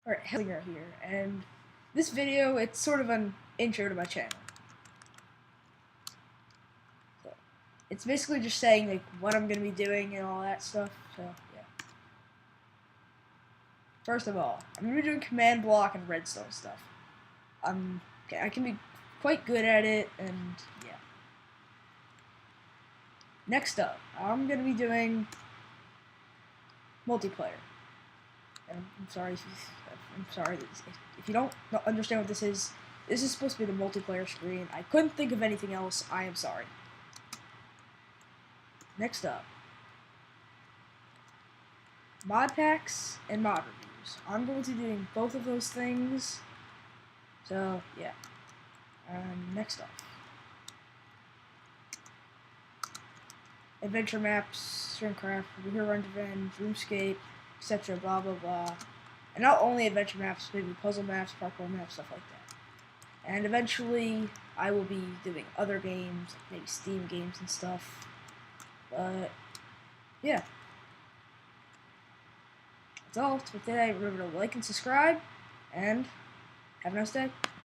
Alright, Hellinger here, and this video, it's sort of an intro to my channel. So, it's basically just saying, like, what I'm going to be doing and all that stuff, so, yeah. First of all, I'm going to be doing command block and redstone stuff. I can be quite good at it, and, yeah. Next up, I'm going to be doing multiplayer. And I'm sorry if you don't understand what this is supposed to be the multiplayer screen. I couldn't think of anything else. I am sorry. Next up, mod packs and mod reviews. I'm going to be doing both of those things. So, yeah. Next up, adventure maps, Shrinkcraft, Run Revenge, RuneScape, etc. Blah blah blah. And not only adventure maps, maybe puzzle maps, parkour maps, stuff like that. And eventually, I will be doing other games, like maybe Steam games and stuff. But, yeah. That's all for today. Remember to like and subscribe, and have a nice day.